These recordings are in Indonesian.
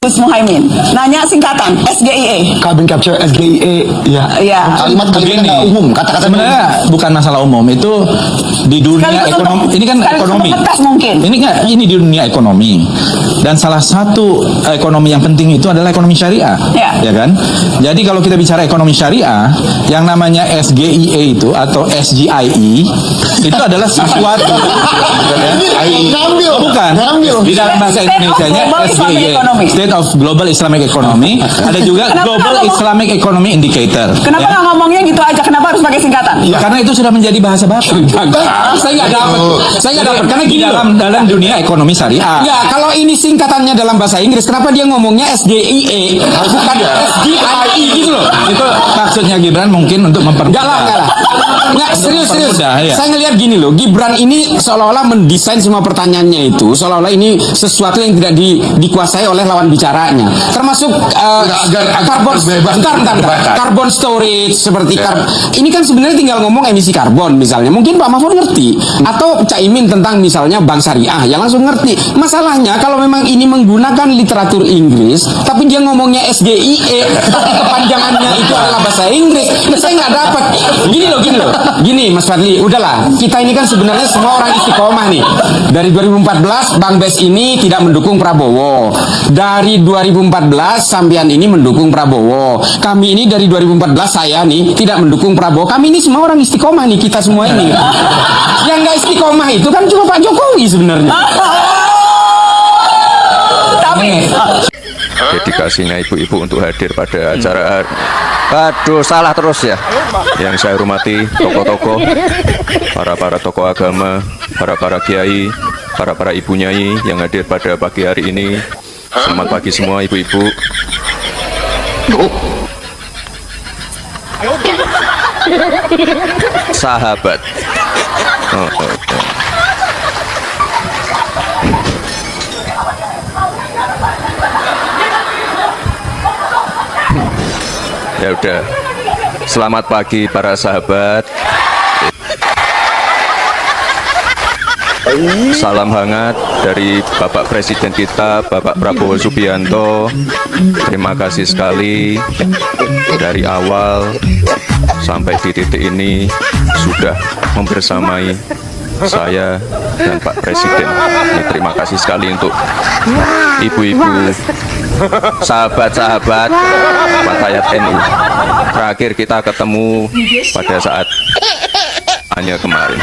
Gus Muhaimin. Nanya singkatan SGIE. Carbon capture SGIE, ya. Iya. Kalimat-kalimat umum, kata-kata Sebenarnya bukan masalah umum, itu di dunia ekonomi. Ini kan ekonomi. Mungkin. Ini di dunia ekonomi. Dan salah satu ekonomi yang penting itu adalah ekonomi syariah, ya kan? Jadi kalau kita bicara ekonomi syariah, yang namanya SGIE itu atau SGIE itu adalah sesuatu. Bukan. Di dalam bahasa Indonesianya SGIE, State of Global Islamic Economy. Ada juga Global Islamic Economy Indicator. Kenapa nggak ngomongnya gitu aja? Kenapa harus pakai singkatan? Ya, karena itu sudah menjadi bahasa baku. Saya nggak dapat. Saya nggak dapat karena gini dalam dunia ekonomi syariah. Ya, kalau ini singkatannya dalam bahasa Inggris, kenapa dia ngomongnya SGIE bukan SGIE gitu loh? Itu maksudnya Gibran mungkin untuk mempermudah. Enggak lah. Enggak, serius. Ya. Saya ngelihat gini loh, Gibran ini seolah-olah mendesain semua pertanyaannya itu seolah-olah ini sesuatu yang tidak dikuasai oleh lawan bicaranya. Termasuk carbon storage seperti ini kan sebenarnya tinggal ngomong emisi karbon misalnya. Mungkin Pak Mahfud ngerti atau Cak Imin tentang misalnya bank syariah ya langsung ngerti. Masalahnya kalau memang ini menggunakan literatur Inggris tapi dia ngomongnya SGIE tapi kepanjangannya itu adalah bahasa Inggris, saya nggak dapat. Gini Mas Fadli, udahlah, kita ini kan sebenarnya semua orang istiqomah nih. Dari 2014 Bang Bes ini tidak mendukung Prabowo. Dari 2014 sampean ini mendukung Prabowo. Kami ini dari 2014 saya nih tidak mendukung Prabowo. Kami ini semua orang istiqomah nih, kita semua ini. Yang nggak istiqomah itu kan cuma Pak Jokowi sebenarnya. Dedikasinya ibu-ibu untuk hadir pada acara. Aduh, salah terus ya. Yang saya hormati tokoh-tokoh, para tokoh agama, para kiai, para ibu nyai yang hadir pada pagi hari ini. Selamat pagi semua ibu-ibu. Sahabat. Ya udah, selamat pagi para sahabat. Salam hangat dari Bapak Presiden kita, Bapak Prabowo Subianto. Terima kasih sekali dari awal sampai di titik ini sudah membersamai saya dan Pak Presiden. Terima kasih sekali untuk ibu-ibu, sahabat-sahabat Fatayat NU. Terakhir kita ketemu pada saat hanya kemarin.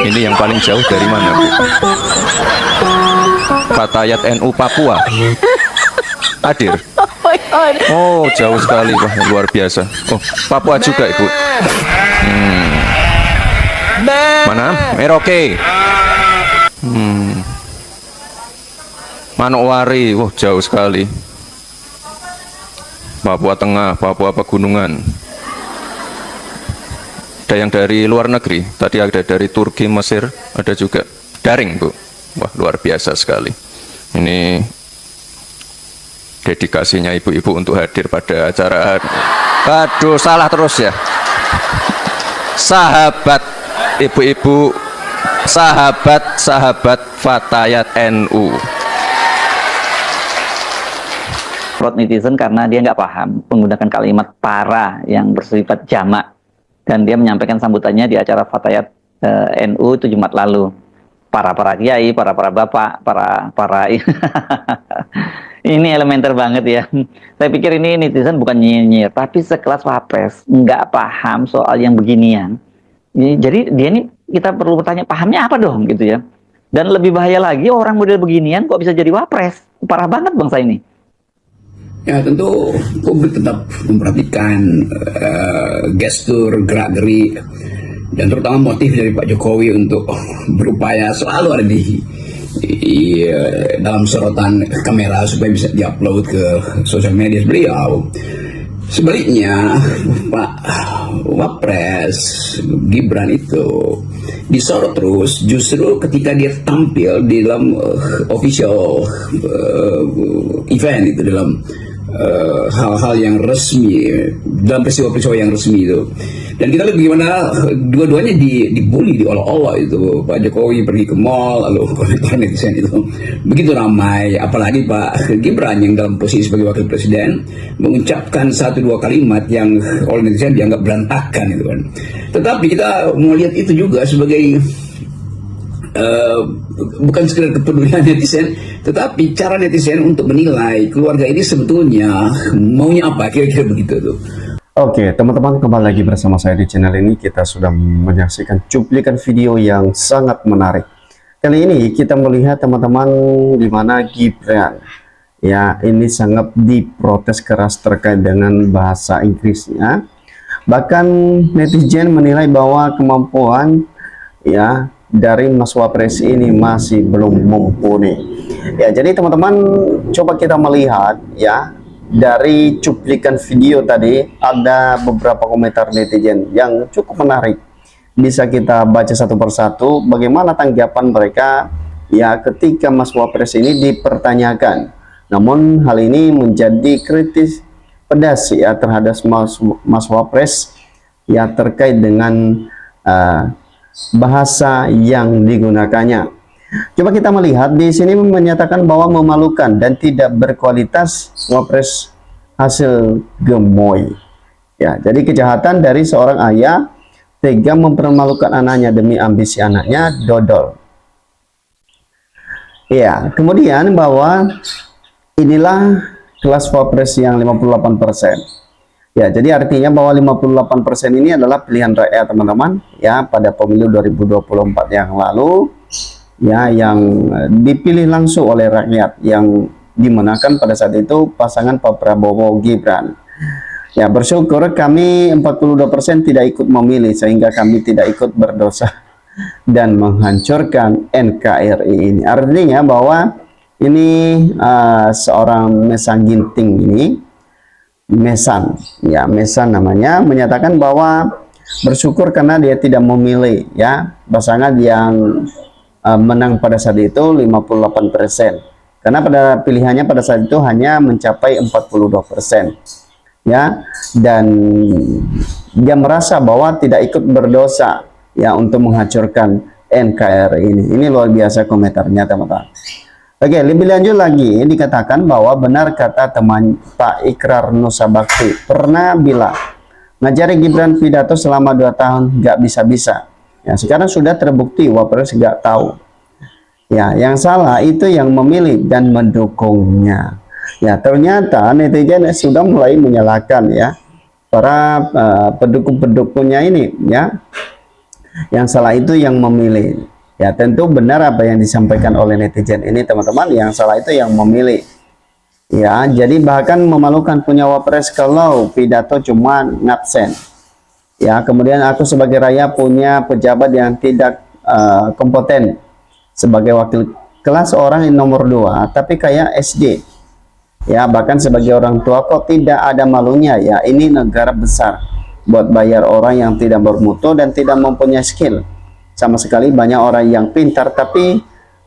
Ini yang paling jauh dari mana, Bu? Fatayat NU Papua hadir. Oh, jauh sekali, wah luar biasa. Oh, Papua juga, Ibu. Mana? Merauke. Manokwari, wah jauh sekali. Papua Tengah, Papua Pegunungan. Ada yang dari luar negeri, tadi ada dari Turki, Mesir, ada juga daring, Bu. Wah luar biasa sekali. Ini dedikasinya ibu-ibu untuk hadir pada acara. Aduh, salah terus ya. Sahabat ibu-ibu, sahabat Fatayat NU. Protes netizen karena dia nggak paham menggunakan kalimat para yang bersifat jamak, dan dia menyampaikan sambutannya di acara Fatayat NU itu Jumat lalu. Para kiai, para bapak, para ini elementer banget ya. Saya pikir ini netizen bukan nyinyir, tapi sekelas Wapres nggak paham soal yang beginian. Jadi dia ini kita perlu bertanya pahamnya apa dong gitu ya. Dan lebih bahaya lagi orang model beginian kok bisa jadi Wapres. Parah banget bangsa ini. Ya tentu publik tetap memperhatikan gestur, gerak-gerik, dan terutama motif dari Pak Jokowi untuk berupaya selalu ada di dalam sorotan kamera supaya bisa diupload ke sosial media beliau. Sebaliknya Pak Wapres Gibran itu disorot terus justru ketika dia tampil di dalam official event itu, dalam hal-hal yang resmi dalam peristiwa-peristiwa yang resmi itu. Dan kita lihat bagaimana dua-duanya dibully, diolok-olok itu. Pak Jokowi pergi ke mall, lalu komentar netizen itu begitu ramai. Apalagi Pak Gibran yang dalam posisi sebagai wakil presiden mengucapkan 1-2 kalimat yang oleh netizen dianggap berantakan itu kan. Tetapi kita mau lihat itu juga sebagai bukan sekedar kepedulian netizen, tetapi cara netizen untuk menilai keluarga ini sebetulnya maunya apa, kira-kira begitu tuh. Oke, teman-teman, kembali lagi bersama saya di channel ini. Kita sudah menyaksikan cuplikan video yang sangat menarik. Kali ini kita melihat teman-teman di mana Gibran ya ini sangat diprotes keras terkait dengan bahasa Inggrisnya. Bahkan netizen menilai bahwa kemampuan ya dari Mas Wapres ini masih belum mumpuni. Ya, jadi teman-teman coba kita melihat ya dari cuplikan video tadi ada beberapa komentar netizen yang cukup menarik. Bisa kita baca satu persatu bagaimana tanggapan mereka ya ketika Mas Wapres ini dipertanyakan. Namun hal ini menjadi kritis pedas ya terhadap Mas Wapres ya terkait dengan bahasa yang digunakannya. Coba kita melihat di sini menyatakan bahwa memalukan dan tidak berkualitas Wapres hasil gemoy. Ya, jadi kejahatan dari seorang ayah tega mempermalukan anaknya demi ambisi anaknya dodol. Ya, kemudian bahwa inilah kelas Wapres yang 58%. Ya, jadi artinya bahwa 58% ini adalah pilihan rakyat teman-teman ya pada pemilu 2024 yang lalu ya yang dipilih langsung oleh rakyat yang dimenangkan pada saat itu pasangan Pak Prabowo Gibran. Ya, bersyukur kami 42% tidak ikut memilih sehingga kami tidak ikut berdosa dan menghancurkan NKRI ini. Artinya bahwa ini seorang Mesan Ginting ini Mesan, ya Mesan namanya, menyatakan bahwa bersyukur karena dia tidak memilih ya pasangan yang menang pada saat itu 58%. Karena pada pilihannya pada saat itu hanya mencapai 42%. Ya, dan dia merasa bahwa tidak ikut berdosa ya untuk menghancurkan NKRI ini. Ini luar biasa komentarnya teman-teman. Oke, lebih lanjut lagi dikatakan bahwa benar kata teman Pak Ikrar Nusa Bakti pernah bilang ngajari Gibran pidato selama 2 tahun nggak bisa-bisa. Ya, sekarang sudah terbukti Wapres nggak tahu. Ya, yang salah itu yang memilih dan mendukungnya. Ya, ternyata netizen sudah mulai menyalahkan ya para pendukung-pendukungnya ini ya. Yang salah itu yang memilih. Ya, tentu benar apa yang disampaikan oleh netizen ini teman-teman, yang salah itu yang memilih. Ya, jadi bahkan memalukan punya Wapres kalau pidato cuma ngabsen. Ya, kemudian aku sebagai rakyat punya pejabat yang tidak kompeten sebagai wakil kelas orang yang nomor 2, tapi kayak SD. Ya, bahkan sebagai orang tua kok tidak ada malunya ya. Ini negara besar buat bayar orang yang tidak bermutu dan tidak mempunyai skill. Sama sekali banyak orang yang pintar tapi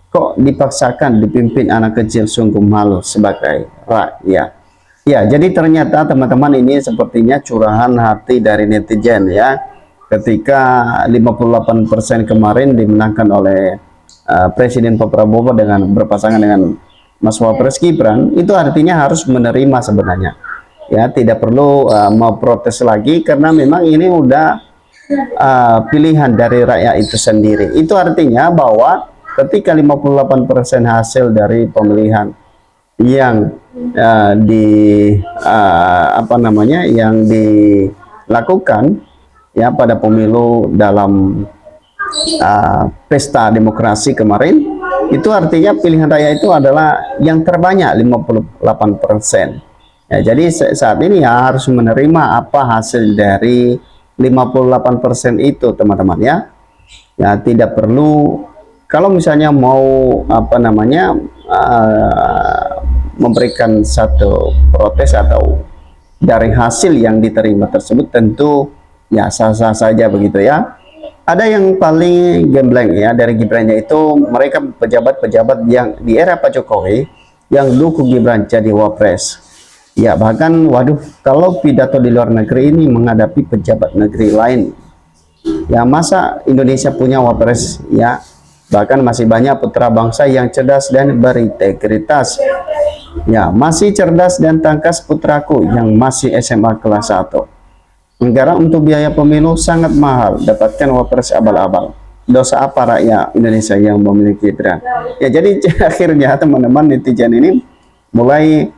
kok dipaksakan dipimpin anak kecil, sungguh malu sebagai rakyat. Ya, jadi ternyata teman-teman ini sepertinya curahan hati dari netizen ya. Ketika 58% kemarin dimenangkan oleh Presiden Pak Prabowo dengan berpasangan dengan Mas Wapres Gibran, itu artinya harus menerima sebenarnya. Ya, tidak perlu mau protes lagi karena memang ini udah pilihan dari rakyat itu sendiri. Itu artinya bahwa ketika 58% hasil dari pemilihan yang yang dilakukan ya pada pemilu dalam pesta demokrasi kemarin, itu artinya pilihan rakyat itu adalah yang terbanyak 58%. Ya, jadi saat ini ya harus menerima apa hasil dari 58% itu teman-teman ya. Ya, tidak perlu kalau misalnya mau memberikan satu protes atau dari hasil yang diterima tersebut, tentu ya sah-sah saja begitu ya. Ada yang paling gembleng ya dari Gibrannya itu mereka pejabat-pejabat yang di era Pak Jokowi yang dukung Gibran jadi Wapres. Ya, bahkan waduh, kalau pidato di luar negeri ini menghadapi pejabat negeri lain, ya masa Indonesia punya wapres, ya bahkan masih banyak putra bangsa yang cerdas dan berintegritas. Ya, masih cerdas dan tangkas putraku yang masih SMA kelas 1. Negara untuk biaya pemilu sangat mahal, dapatkan wapres abal-abal. Dosa apa rakyat Indonesia yang memiliki Gibran? Ya, jadi akhirnya teman-teman netizen ini mulai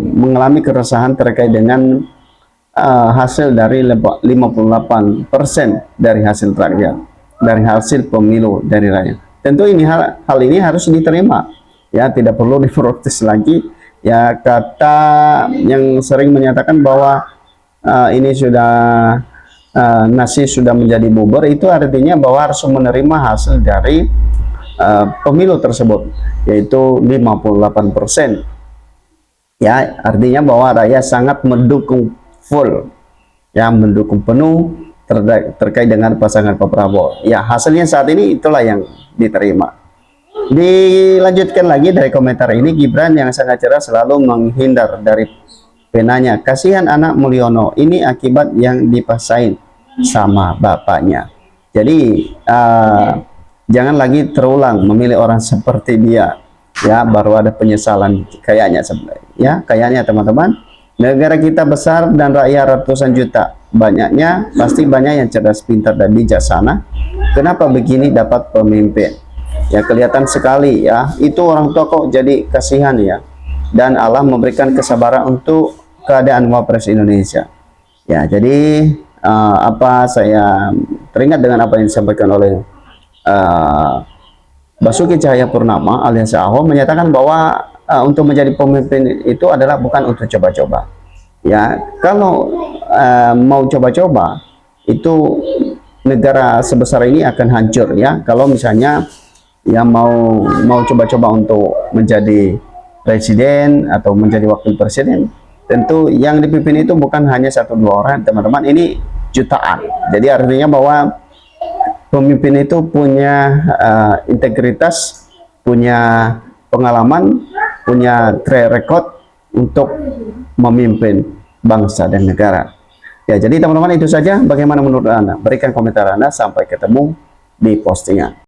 mengalami keresahan terkait dengan hasil dari 58% dari hasil rakyat, dari hasil pemilu dari rakyat. Tentu ini hal ini harus diterima, ya tidak perlu diprotes lagi. Ya, kata yang sering menyatakan bahwa ini sudah nasi sudah menjadi bubur, itu artinya bahwa harus menerima hasil dari pemilu tersebut, yaitu 58%. Ya, artinya bahwa rakyat sangat mendukung full, ya mendukung penuh terkait dengan pasangan Pak Prabowo. Ya, hasilnya saat ini itulah yang diterima. Dilanjutkan lagi dari komentar ini, Gibran yang sangat cerdas selalu menghindar dari penanya. Kasihan anak Mulyono, ini akibat yang dipasain sama bapaknya. Jadi jangan lagi terulang memilih orang seperti dia, ya baru ada penyesalan kayaknya sebenarnya, ya kayaknya teman-teman. Negara kita besar dan rakyat ratusan juta, banyaknya pasti banyak yang cerdas, pintar dan bijaksana. Kenapa begini dapat pemimpin? Ya kelihatan sekali, ya itu orang tua kok jadi kasihan, ya. Dan Allah memberikan kesabaran untuk keadaan wapres Indonesia. Ya, jadi saya teringat dengan apa yang disampaikan oleh Basuki Cahayapurnama alias Ahok, menyatakan bahwa untuk menjadi pemimpin itu adalah bukan untuk coba-coba. Ya, kalau mau coba-coba itu negara sebesar ini akan hancur, ya. Kalau misalnya ya mau coba-coba untuk menjadi presiden atau menjadi wakil presiden, tentu yang dipimpin itu bukan hanya 1-2 orang, teman-teman, ini jutaan. Jadi artinya bahwa pemimpin itu punya integritas, punya pengalaman, punya track record untuk memimpin bangsa dan negara. Ya, jadi teman-teman itu saja. Bagaimana menurut Anda? Berikan komentar Anda. Sampai ketemu di postingan.